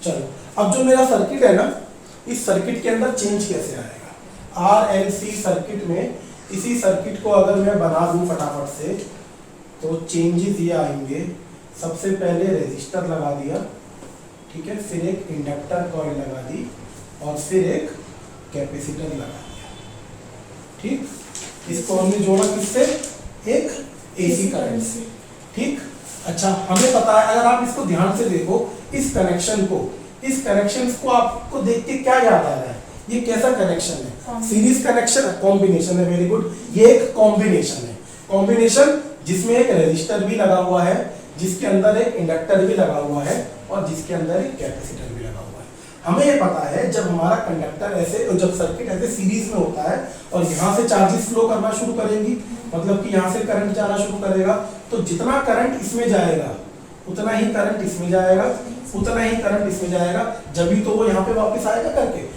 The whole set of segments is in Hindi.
चलो, अब जो मेरा सर्किट है ना, इस सर्किट के अंदर चेंज कैसे आएगा? आरएलसी सर्किट में इसी सर्किट को अगर मैं बना दूं फटाफट से, तो चेंजेस ये आएंगे। सबसे पहले रेजिस्टर लगा दिया, ठीक है, फिर एक इंडक्टर कॉइल लगा दी और फिर एक कैपेसिटर लगा दिया, ठीक। इसको हमने जोड़ा किससे? एक एसी करंट से, ठीक। अच्छा, हमें पता है, अगर आप इसको ध्यान से देखो, इस कनेक्शन को आपको देख के क्या याद आ रहा है? ये कैसा कनेक्शन है? सीरीज कनेक्शन, कॉम्बिनेशन है। वेरी गुड, ये एक कॉम्बिनेशन है। कॉम्बिनेशन जिसमें एक रेजिस्टर भी लगा हुआ है, जिसके अंदर एक इंडक्टर भी लगा हुआ है और जिसके अंदर एक कैपेसिटर भी लगा हुआ है। हमें ये पता है, जब हमारा कंडक्टर ऐसे, जब सर्किट ऐसे सीरीज में होता है और यहाँ से चार्जेस फ्लो करना शुरू करेंगी, मतलब कि यहाँ से करंट जाना शुरू करेगा, तो जितना करंट इसमें जाएगा उतना ही करंट इसमें जाएगा, उतना ही करंट इसमें जाएगा, जब भी तो वो यहाँ पे वापस आएगा करके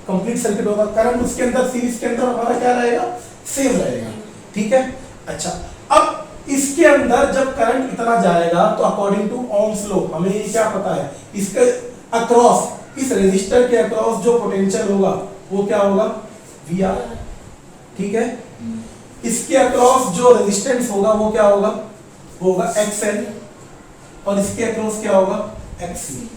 कंप्लीट सर्किट होगा। करंट उसके अंदर, सीरीज के अंदर हमारा क्या रहेगा? सेम रहेगा, ठीक है। अच्छा, अब इसके अंदर जब करंट इतना जाएगा तो अकॉर्डिंग टू ओम्स लॉ हमें ये क्या पता है? इसके अक्रॉस, इस रेजिस्टर के अक्रॉस जो पोटेंशियल होगा वो क्या होगा? वी आर, ठीक है। इसके अक्रॉस जो रेजिस्टेंस होगा वो क्या होगा? होगा एक्सएल, और इसके अक्रॉस क्या होगा? एक्सी,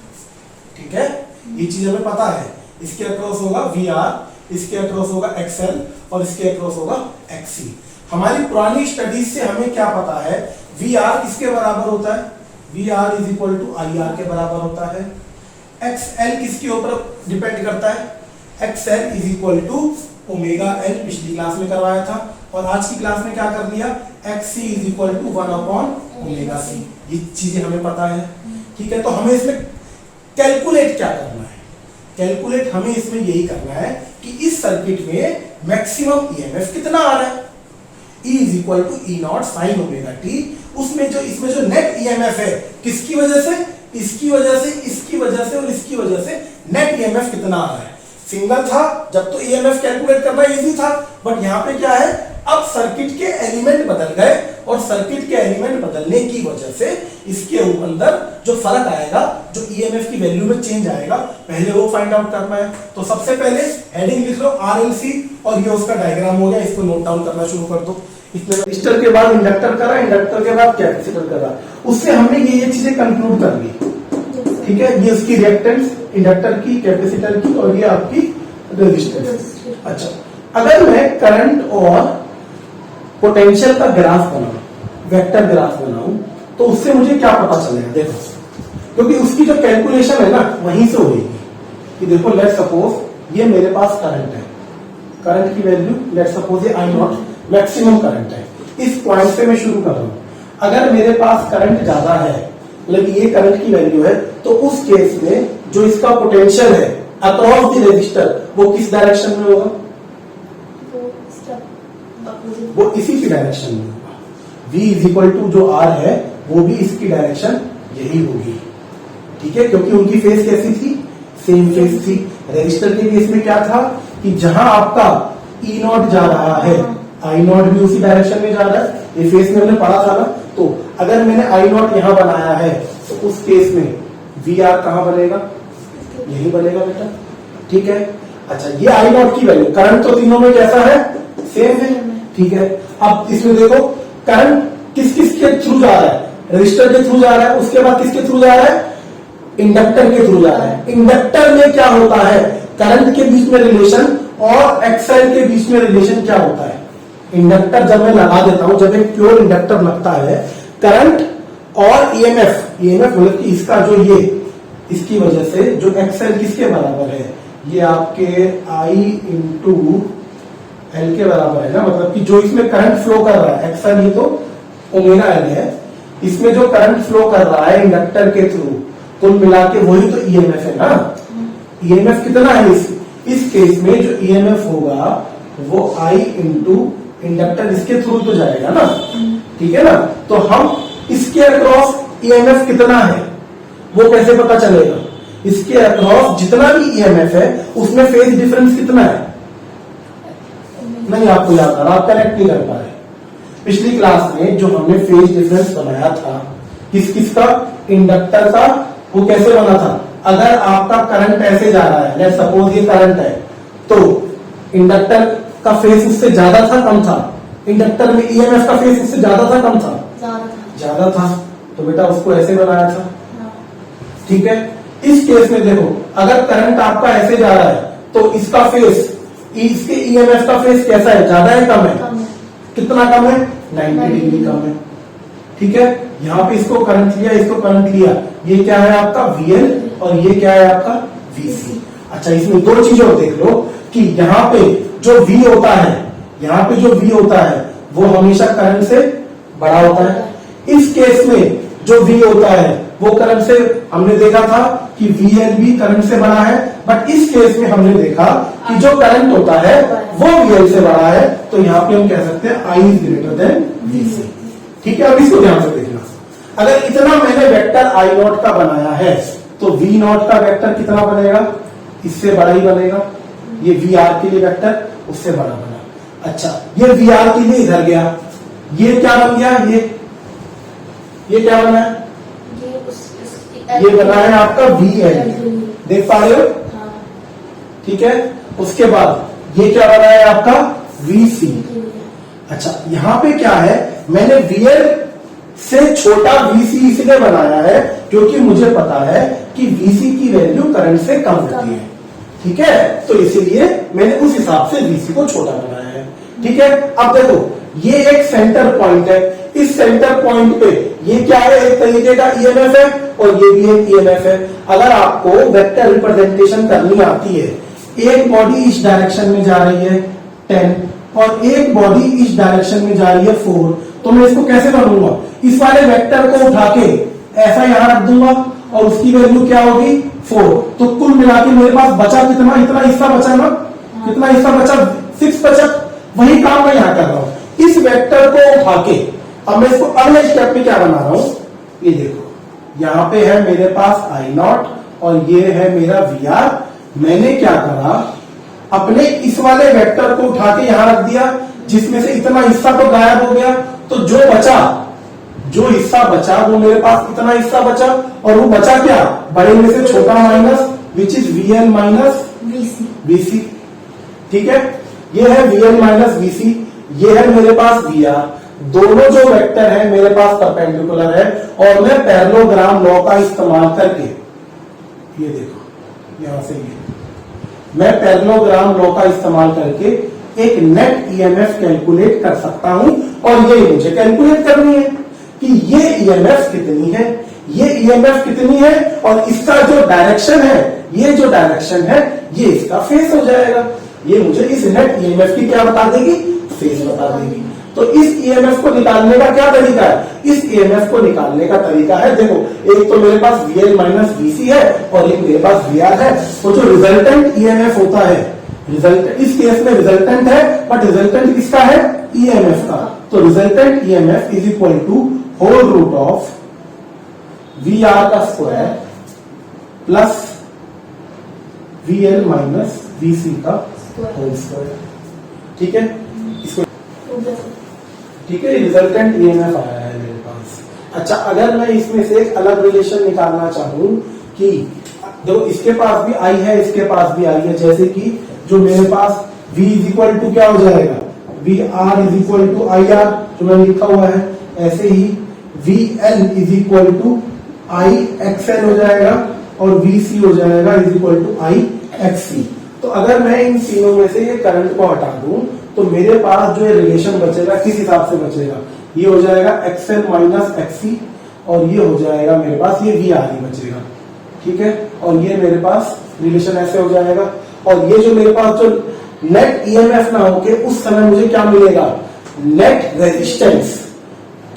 ठीक है। ये चीज हमें पता है। इसके अक्रॉस होगा वी आर, इसके अक्रॉस होगा एक्सएल और इसके अक्रॉस होगा एक्सी। हमारी पुरानी स्टडीज से हमें क्या पता है? वी आर किसके बराबर होता है? V R is equal to I R के बराबर होता है। एक्सएल किसके ऊपर डिपेंड करता है? XL is equal to omega L, पिछली क्लास में करवाया था, और आज की क्लास में क्या कर दिया? एक्सी इज इक्वल टू 1/ओमेगा सी। ये चीजें हमें पता है, ठीक है। तो हमें इसमें कैलकुलेट क्या करना है? कैलकुलेट हमें इसमें यही करना है कि इस सर्किट में मैक्सिमम ईएमएफ कितना आ रहा है। E is equal to E naught sine omega T. उसमें जो, इसमें जो नेट ईएमएफ है, किसकी वजह से? इसकी वजह से, इसकी वजह से और इसकी वजह से नेट ईएमएफ कितना आ रहा है। सिंगल था जब तो ईएमएफ कैलकुलेट करना इजी था, बट यहाँ पे क्या है? अब सर्किट के एलिमेंट बदल गए और सर्किट के एलिमेंट बदलने की वजह से इसके अंदर जो फर्क आएगा, जो ईएमएफ की वैल्यू में चेंज आएगा, पहले वो फाइंड आउट करना है। तो सबसे पहले हेडिंग लिख लो आरएलसी, और ये उसका डायग्राम हो गया, इसको नोट डाउन करना शुरू कर दो। इसमें रजिस्टर के बाद इंडक्टर करा, इंडक्टर के बाद कैपेसिटर करा, उससे हमने ये चीजें कंक्लूड कर ली, ठीक है। ये उसकी रिएक्टेंस, इंडक्टर की, कैपेसिटर की, और ये आपकी रेजिस्टेंस। अच्छा, अगर मैं करंट और पोटेंशियल का ग्राफ बनाऊं, वेक्टर ग्राफ बनाऊं, तो उससे मुझे क्या पता चलेगा? देखो, क्योंकि उसकी जो कैलकुलेशन है ना वहीं से होगी कि देखो, लेट सपोज ये मेरे पास करंट है, करंट की वैल्यू लेट सपोज ये आई नॉट मैक्सिमम करंट है। इस पॉइंट से मैं शुरू कर रहा हूं। अगर मेरे पास करंट ज्यादा है, मतलब ये करंट की वैल्यू है, तो उस केस में जो इसका पोटेंशियल है अक्रॉस द रजिस्टर, वो किस डायरेक्शन में होगा? वो इसी की डायरेक्शन में होगा। V इज इक्वल टू जो R है वो भी इसकी डायरेक्शन यही होगी, ठीक है, क्योंकि उनकी फेस कैसी थी? सेम फेस थी। रजिस्टर के केस में क्या था कि जहां आपका E नॉट जा रहा है, I नॉट भी उसी डायरेक्शन में जा रहा है। ये फेस में हमने पढ़ा था ना। तो अगर मैंने I नॉट यहां बनाया है तो उस केस में VR कहां बनेगा? यही बनेगा बेटा, ठीक है। अच्छा, ये I नॉट की वैल्यू, करंट तो तीनों में कैसा है? सेम है, ठीक है। अब इसमें देखो, करंट किस किस के थ्रू जा रहा है? रजिस्टर के थ्रू जा रहा है, उसके बाद किसके थ्रू जा रहा है? इंडक्टर के थ्रू जा रहा है। इंडक्टर में क्या होता है? करंट के बीच में रिलेशन और एक्साइड के बीच में रिलेशन क्या होता है? इंडक्टर जब मैं लगा देता हूं, जब एक प्योर इंडक्टर लगता है, करंट और ईएमएफ, मतलब कि इसका जो ये, इसकी वजह से जो एक्सएल किसके बराबर है? ये आपके आई इंटू एल के बराबर है ना, मतलब कि जो इसमें करंट फ्लो कर रहा है, एक्सएल ये तो ओमेगा एल है, इसमें जो करंट फ्लो कर रहा है इंडक्टर के थ्रू, कुल मिला के वही तो ईएमएफ है ना। ईएमएफ कितना है? इस केस में जो ईएमएफ होगा वो आई इंटू इंडक्टर, इसके थ्रू तो जाएगा ना, ठीक है ना। तो हम इसके अक्रॉस ईएमएफ कितना है वो कैसे पता चलेगा? इसके अक्रॉस जितना भी ईएमएफ है उसमें फेज डिफरेंस कितना है? नहीं आपको याद आ रहा, आप कनेक्ट नहीं कर पा रहे। पिछली क्लास में जो हमने फेज डिफरेंस बनाया था किस किस का? इंडक्टर का। वो कैसे बना था? अगर आपका करंट ऐसे जा रहा है, लेट्स सपोज ये करंट है, तो इंडक्टर का फेस उससे ज्यादा था कम था? इंडक्टर में ईएमएफ का फेस उससे ज्यादा था कम था? ज्यादा था। तो बेटा उसको ऐसे बनाया था, ठीक है। इस केस में देखो, अगर करंट आपका ऐसे जा रहा है तो इसका फेस, इसके ईएमएफ का फेस कैसा है, ज्यादा है कम है? कितना कम है? 90 डिग्री कम है, ठीक है। यहाँ पे इसको करंट लिया, इसको करंट लिया, ये क्या है आपका VL और ये क्या है आपका VC। अच्छा, इसमें दो चीजों को देख लो कि यहाँ पे जो V होता है, यहाँ पे जो V होता है वो हमेशा करंट से बड़ा होता है। इस केस में जो V होता है वो करंट से, हमने देखा था कि VL भी करंट से बड़ा है, बट इस केस में हमने देखा कि जो करंट होता है वो VL से बड़ा है, तो यहाँ पे हम कह सकते हैं I is greater than VC, ठीक है। अब इसको ध्यान से देखना, अगर इतना मैंने वेक्टर I नॉट का बनाया है तो V नॉट का वेक्टर कितना बनेगा? इससे बड़ा ही बनेगा। ये VR के लिए वेक्टर उससे बड़ा बना। अच्छा, ये VR के लिए इधर गया, ये क्या बन गया? ये क्या बना है? ये बना है आपका VL, देख पा रहे हो? ठीक है। उसके बाद ये क्या बना है आपका VC। अच्छा, यहाँ पे क्या है, मैंने VL से छोटा VC इसलिए बनाया है क्योंकि मुझे पता है कि VC की वैल्यू करंट से कम होती है, ठीक है। तो इसीलिए मैंने उस हिसाब से VC को छोटा बनाया है, ठीक है। अब देखो, ये एक सेंटर पॉइंट है, इस सेंटर पॉइंट पे ये क्या है, एक तरीके का ईएमएफ है और ये भी एक ईएमएफ है। अगर आपको वेक्टर रिप्रेजेंटेशन करनी आती है, एक बॉडी इस डायरेक्शन में जा रही है 10 और एक बॉडी इस डायरेक्शन में जा रही है 4, तो मैं इसको कैसे बनूंगा? इस वाले वेक्टर को उठा के ऐसा यहां रख दूंगा और उसकी वैल्यू क्या होगी 4। तो कुल मिला के मेरे पास बचा कितना? इतना हिस्सा बचा ना, कितना हिस्सा बचा? 6 बचा। वही काम मैं यहां कर रहा हूं, इस वेक्टर को उठा के अब मैं इसको अगले स्टेप में क्या बना रहा हूं, ये देखो, यहां पे है मेरे पास I नॉट और ये है मेरा VR। मैंने क्या करा, अपने इस वाले वेक्टर को उठा के यहां रख दिया, जिसमें से इतना हिस्सा तो गायब हो गया, तो जो बचा, जो हिस्सा बचा वो मेरे पास इतना हिस्सा बचा, और वो बचा क्या? बड़े में से छोटा minus, which is VL minus VC, ठीक है। ये है VL माइनस VC, ये है मेरे पास VR। दोनों जो वेक्टर है मेरे पास परपेंडिकुलर है और मैं पैरेललोग्राम लॉ का इस्तेमाल करके, ये देखो यहां से मैं पैरेललोग्राम लॉ का इस्तेमाल करके एक नेट ईएमएफ कैलकुलेट कर सकता हूं, और ये मुझे कैलकुलेट करनी है कि ये ईएमएफ कितनी है, ये ईएमएफ कितनी है, और इसका जो डायरेक्शन है, ये जो डायरेक्शन है ये इसका फेस हो जाएगा। ये मुझे इस नेट ईएमएफ की क्या बता देगी? फेस बता देगी। तो इस ईएमएफ को निकालने का क्या तरीका है? इस ईएमएफ को निकालने का तरीका है, देखो, एक तो मेरे पास VL माइनस VC है और एक मेरे पास VR है। तो जो रिजल्टेंट ईएमएफ होता है, रिजल्ट इस केस में रिजल्टेंट है, बट रिजल्टेंट किसका है? ईएमएफ का। तो resultant EMF is equal to whole root of VR का square plus VL minus VC का होल स्क्वायर, ठीक है। इसको ठीक है, रिजल्टेंट ईएमएफ आया है मेरे पास। अच्छा, अगर मैं इसमें से एक अलग रिलेशन निकालना चाहूं कि देखो इसके पास भी I है, इसके पास भी I है, जैसे कि जो मेरे पास V इज इक्वल टू क्या हो जाएगा? VR is equal to IR, जो मैंने लिखा हुआ है, ऐसे ही VL is equal to IXL हो जाएगा और VC हो जाएगा इज इक्वल टू IXC। तो अगर मैं इन तीनों में से ये करंट को हटा दूं तो मेरे पास जो रिलेशन बचेगा किस हिसाब से बचेगा? ये हो जाएगा XL माइनस XC और ये हो जाएगा मेरे पास ये VR ही बचेगा, ठीक है। और ये मेरे पास रिलेशन ऐसे हो जाएगा, और ये जो मेरे पास जो नेट ईएमएफ ना होके उस समय मुझे क्या मिलेगा? Net resistance.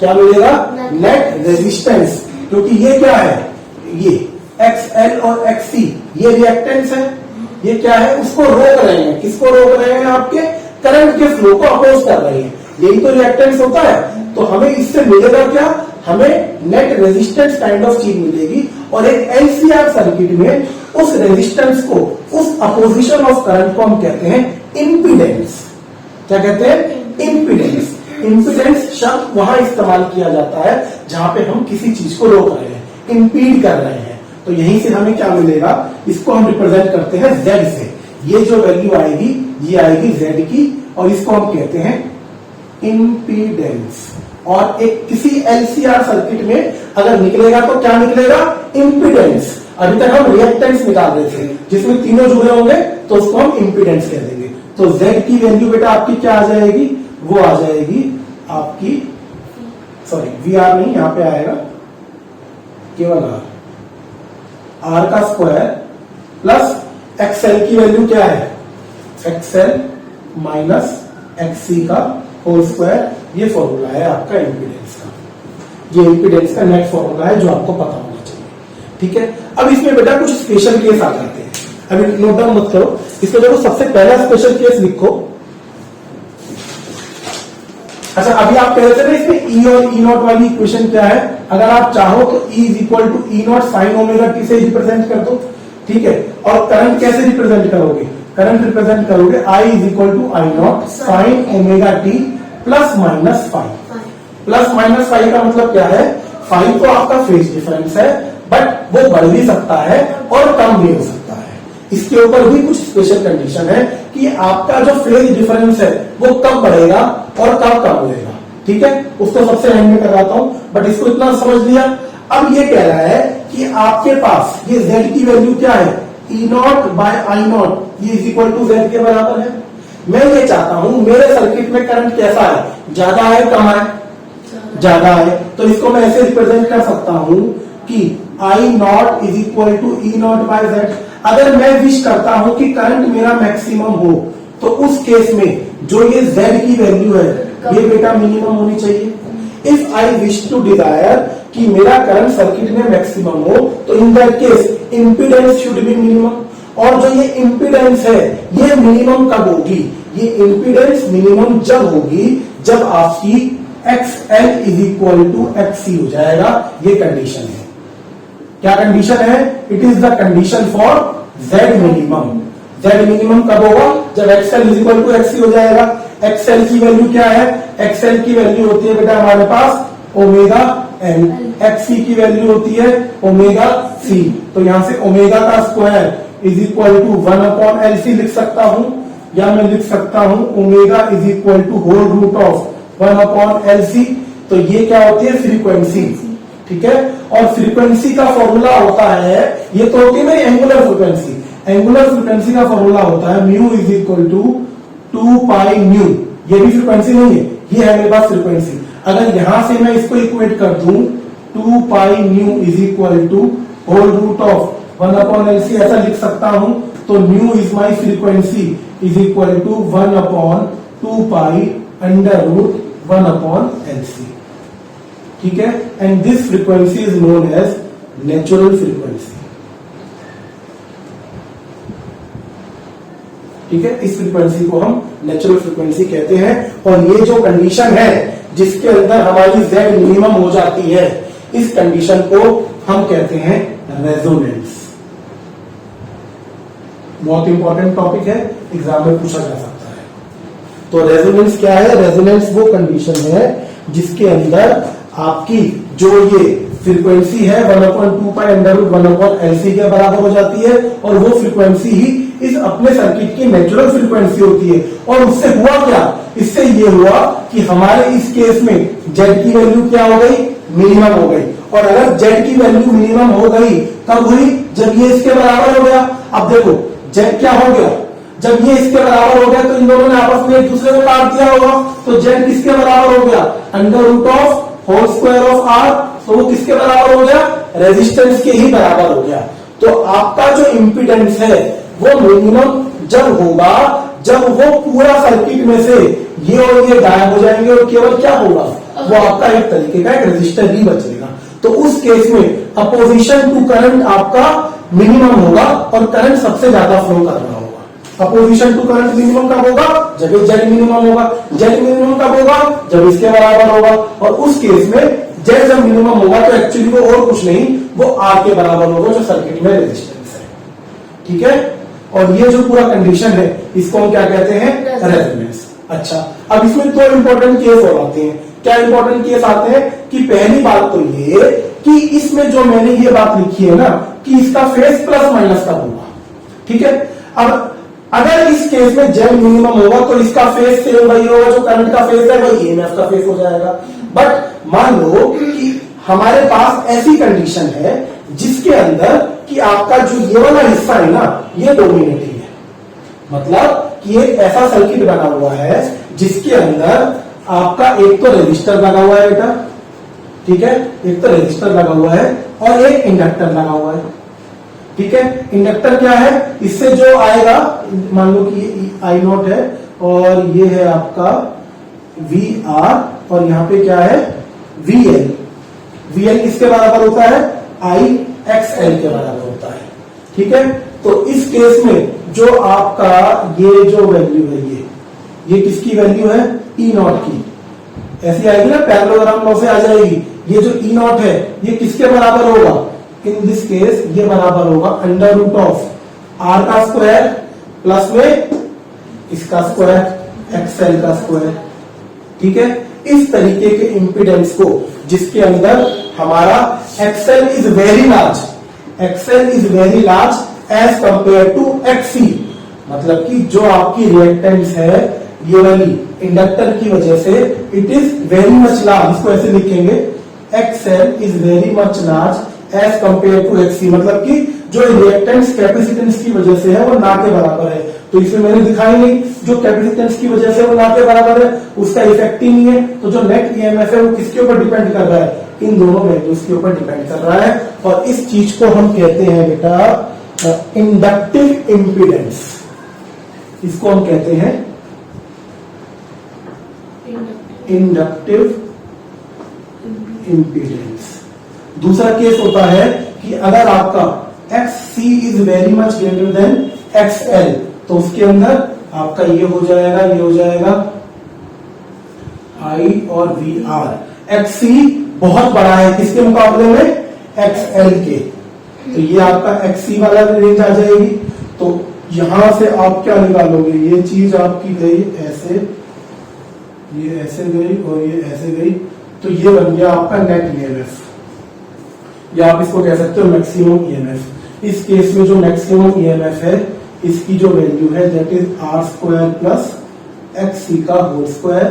क्या मिलेगा? नेट रेजिस्टेंस, क्योंकि ये क्या है? ये XL और XC ये रिएक्टेंस है, ये क्या है? उसको रोक रहे हैं। किसको रोक रहे हैं? आपके करंट के फ्लो को अपोज कर रहे हैं, यही तो रिएक्टेंस होता है। तो हमें इससे मिलेगा क्या? हमें नेट रेजिस्टेंस काइंड ऑफ चीज मिलेगी, और एक एलसीआर सर्किट में उस रेजिस्टेंस को, उस अपोजिशन ऑफ करंट को हम कहते हैं इंपीडेंस। क्या कहते हैं? इंपीडेंस। इंपीडेंस शब्द वहां इस्तेमाल किया जाता है जहां पे हम किसी चीज को रोक रहे हैं, इंपीड कर रहे हैं। तो तो यहीं से हमें क्या मिलेगा, इसको हम रिप्रेजेंट करते हैं Z से। ये जो वैल्यू आएगी ये आएगी Z की, और इसको हम कहते हैं इंपीडेंस। और एक किसी LCR सर्किट में अगर निकलेगा तो क्या निकलेगा, इंपीडेंस। अभी तक हम रिएक्टेंस निकाल रहे थे, जिसमें तीनों जुड़े होंगे तो उसको हम इंपीडेंस कह देंगे। तो Z की वैल्यू बेटा आपकी क्या आ जाएगी, वो आ जाएगी आपकी, सॉरी VR नहीं, यहां पे आएगा केवल R का स्क्वायर प्लस XL की वैल्यू क्या है, XL माइनस XC का होल स्क्वायर। ये फॉर्मूला है आपका इंपीडेंस का, ये इंपीडेंस का नेट फॉर्मूला है जो आपको पता होना चाहिए। ठीक है, अब इसमें बेटा कुछ स्पेशल केस आ जाते हैं, अभी नोट डाउन मत करो, इसमें देखो सबसे पहला स्पेशल केस लिखो। अच्छा, अभी आप कह रहे थे ना इसमें E और E नॉट वाली इक्वेशन क्या है, अगर आप चाहो तो E is equal to E naught sine omega t से रिप्रेजेंट कर दो। ठीक है, और करंट कैसे रिप्रेजेंट करोगे, करंट रिप्रेजेंट करोगे I is equal to I naught sine omega T plus minus five. Plus minus five का मतलब क्या है, फाइव तो आपका फेज डिफरेंस है, बट वो बढ़ भी सकता है और कम भी हो सकता है। इसके ऊपर भी कुछ स्पेशल कंडीशन है कि आपका जो फेज डिफरेंस है वो कब बढ़ेगा और कब कम होगा। ठीक है, उसको सबसे एंड में करवाता हूं, बट इसको इतना समझ लिया। अब ये कह रहा है कि आपके पास ये Z की वैल्यू क्या है, E naught by I naught, ये इज इक्वल टू Z के बराबर है। मैं ये चाहता हूं मेरे सर्किट में करंट कैसा है, ज्यादा है कम है, ज्यादा है, तो इसको मैं ऐसे रिप्रेजेंट कर सकता हूं कि I naught is equal to E naught by Z। अगर मैं विश करता हूं कि करंट मेरा मैक्सिमम हो, तो उस केस में जो ये Z की वैल्यू है ये बेटा मिनिमम होनी चाहिए। If I wish to desire कि मेरा करंट सर्किट में मैक्सिमम हो, तो in that case impedance should be minimum. और जो ये इंपीडेंस है ये मिनिमम कब होगी, ये इंपीडेंस मिनिमम जब होगी जब आपकी XL is equal to XC हो जाएगा। ये कंडीशन है, क्या कंडीशन है, it is the condition for Z minimum. Z minimum कब होगा, जब XL is equal to XC हो जाएगा। XL की वैल्यू क्या है, XL की वैल्यू होती है बेटा हमारे पास ओमेगा L, XC की वैल्यू होती है ओमेगा C। तो यहां से ओमेगा का square is equal to 1 upon LC लिख सकता हूं, या मैं लिख सकता हूं omega is equal to whole root of 1 upon LC। तो ये क्या होती है, फ्रीक्वेंसी। ठीक है, और फ्रीक्वेंसी का फॉर्मूला होता है, ये तो होती है मेरी एंगुलर फ्रीक्वेंसी। एंगुलर फ्रीक्वेंसी का फॉर्मूला होता है mu is equal to 2 pi nu. ये भी फ्रीक्वेंसी नहीं है, ये है मेरे पास फ्रीक्वेंसी। अगर यहां से मैं इसको इक्वेट कर दूं 2 pi nu is equal to whole root of 1 upon LC, ऐसा लिख सकता हूं। तो nu is my frequency is equal to 1 upon 2 pi under root 1 upon LC। ठीक है, and this frequency is known as natural frequency. ठीक है, इस फ्रीक्वेंसी को हम नेचुरल फ्रीक्वेंसी कहते हैं। और ये जो कंडीशन है जिसके अंदर हमारी Z मिनिमम हो जाती है, इस कंडीशन को हम कहते हैं रेजोनेंस। बहुत इंपॉर्टेंट टॉपिक है, एग्जाम में पूछा जा सकता है। तो रेजोनेंस क्या है, रेजोनेंस वो कंडीशन है जिसके अंदर आपकी जो ये फ्रीक्वेंसी है 1/2 पाई अंडर रूट 1/LC के बराबर हो जाती है, और वो फ्रीक्वेंसी ही इस अपने सर्किट की नेचुरल फ्रीक्वेंसी होती है। और उससे हुआ क्या, इससे ये हुआ कि हमारे इस केस में Z की वैल्यू क्या हो गई, मिनिमम हो गई। और अगर Z की वैल्यू मिनिमम हो गई कब हुई, जब ये इसके बराबर हो गया। अब देखो Z क्या हो गया, जब ये इसके बराबर हो गया तो इन दोनों ने आपस में एक दूसरे को काट दिया होगा। तो Z किसके बराबर हो गया, under root of whole square of R। तो वो किसके बराबर हो गया, रेजिस्टेंस के ही बराबर हो गया। तो आपका जो इंपीडेंस है वो मिनिमम जब होगा जब वो पूरा सर्किट में से ये और ये गायब हो जाएंगे, और केवल क्या होगा, वो आपका एक तरीके का एक रेजिस्टर ही बचेगा। तो उस केस में अपोजिशन टू करंट आपका मिनिमम होगा और करंट सबसे ज्यादा फ्लो कर रहा होगा। अपोजिशन टू करंट मिनिमम कब होगा, जब Z मिनिमम होगा। Z मिनिमम कब होगा, जब इसके बराबर होगा। और उस केस में Z जब मिनिमम होगा तो एक्चुअली वो और कुछ नहीं, वो R के बराबर होगा जो सर्किट में रेजिस्टेंस है। ठीक है, और ये जो पूरा कंडीशन है इसको हम क्या कहते हैं, रेजोनेंस। अच्छा, अब इसमें दो इंपॉर्टेंट केस और आते हैं। क्या इंपॉर्टेंट केस आते हैं कि पहली बात तो ये कि इसमें जो मैंने ये बात लिखी है ना कि इसका फेज प्लस माइनस का होगा, ठीक है। अब अगर इस केस में जेड मिनिमम होगा तो इसका फेज सेम वही होगा, जो करंट का फेज है वही ईएमएफ का फेज हो जाएगा। बट मान लो कि हमारे पास ऐसी कंडीशन है जिसके अंदर कि आपका जो ये वाला हिस्सा है ना ये डोमिनेटिंग है, मतलब कि एक ऐसा सर्किट बना हुआ है जिसके अंदर आपका एक तो रेजिस्टर लगा हुआ है बेटा, ठीक है, एक तो रेजिस्टर लगा हुआ है और एक इंडक्टर लगा हुआ है, ठीक है। इंडक्टर क्या है, इससे जो आएगा मान लो कि ये आई नॉट है और ये है आपका वी आर और यहाँ पे क्या है वी एल। वी एल किसके बराबर होता है, आई एक्स एल के बराबर होता है, ठीक है। तो इस केस में जो आपका ये जो वैल्यू है ये किसकी वैल्यू है, ई नॉट की, ऐसी आएगी ना पैरेललोग्राम लॉ से आ जाएगी। ये जो ई नॉट है ये किसके बराबर होगा, इन दिस केस ये बराबर होगा अंडर रूट ऑफ आर का स्क्वायर प्लस में इसका स्क्वायर एक्सएल का स्क्वायर, ठीक है। इस तरीके के इंपीडेंस को जिसके अंदर हमारा XL is very large, XL is very large as compare to XC, मतलब कि जो आपकी रिएक्टेंस है ये वाली इंडक्टर की वजह से it is very much large, इसको ऐसे लिखेंगे XL is very much large as compare to XC, मतलब कि जो रिएक्टेंस कैपेसिटेंस की वजह से है वो ना के बराबर है। तो इसमें मैंने दिखाई नहीं, जो कैपेसिटेंस की वजह से वो ना के बराबर है उसका इफेक्ट ही नहीं है, तो जो नेट ईएमएफ है वो किसके ऊपर डिपेंड कर रहा है, इन दोनों वैल्यूज के ऊपर डिपेंड कर रहा है। और इस चीज को हम कहते हैं बेटा इंडक्टिव इंपीडेंस, इसको हम कहते हैं इंडक्टिव इंपीडेंस। दूसरा केस होता है कि अगर आपका XC is very much greater than XL, तो उसके अंदर आपका ये हो जाएगा I और VR। XC बहुत बड़ा है किसके मुकाबले में, XL के, तो ये आपका XC वाला रेंज आ जाएगी। तो यहां से आप क्या निकालोगे, ये चीज आपकी गई ऐसे, ये ऐसे गई और ये ऐसे गई, तो ये बन गया आपका नेट ईएमएफ, या आप इसको कह सकते हो मैक्सिमम ईएमएफ। इस केस में जो मैक्सिमम ईएमएफ है इसकी जो वैल्यू है that is R square plus X C का होल स्क्वायर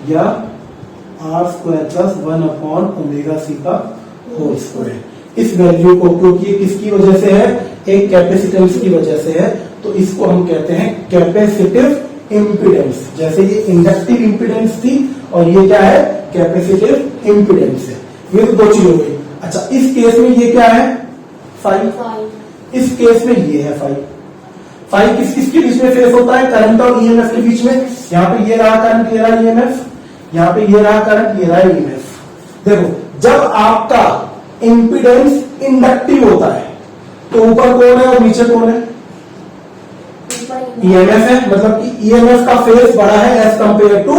या R square plus one by omega C का होल स्क्वायर। इस वैल्यू को, क्योंकि ये किसकी वजह से है, एक कैपेसिटेंस की वजह से है, तो इसको हम कहते हैं कैपेसिटिव इंपीडेंस। जैसे ये इंडक्टिव इंपीडेंस थी और ये क्या है, कैपेसिटिव इंपीडेंस है। ये तो दो चीज हो गई। अच्छा, इस केस में ये क्या है 5, इस केस में ये है 5 किसके बीच में फेस होता है, करंट और ईएमएफ के बीच में। यहाँ पे ये रहा करंट, ये रहा ईएमएफ, यहाँ पे ये रहा करंट, ये रहा ईएमएफ। देखो, जब आपका इंपीडेंस इंडक्टिव होता है तो ऊपर कौन है और नीचे कौन है, ईएमएफ है, मतलब कि ईएमएफ का फेस बड़ा है एज कंपेयर टू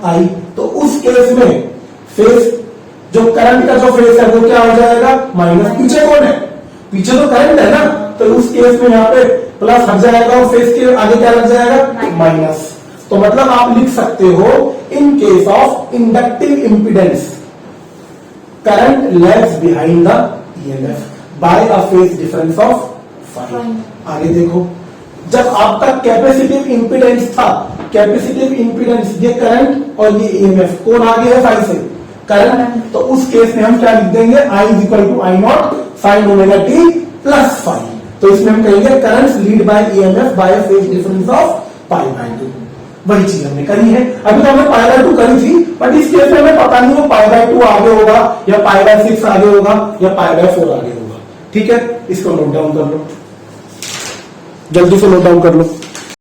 आई। तो उस केस में फेस, जो करंट का जो फेस है वो क्या हो जाएगा, माइनस। पीछे कौन है, पीछे तो करंट है ना, तो उस केस में यहाँ पे प्लस हट जाएगा और फेस के आगे क्या लग जाएगा, माइनस। तो मतलब आप लिख सकते हो in case of inductive impedance current lags behind the EMF by a phase difference of 5। आगे देखो, जब आपका कैपेसिटिव इंपीडेंस था, कैपेसिटिव इंपीडेंस ये करंट और ये ईएमएफ, कौन आगे है 5 से, करंट। तो उस केस में हम क्या लिख देंगे, I is equal to I naught sine omega T plus 5। तो इसमें हम कहेंगे current lead by EMF by a phase difference of π/2। वही चीज हमने करी है। अभी तो हमने π/2 करी थी, बट इस केस में हमें पता नहीं हो π/2 आगे होगा या π/6 आगे होगा या π/4 आगे होगा। ठीक है, इसको नोट डाउन कर लो, जल्दी से नोट डाउन कर लो।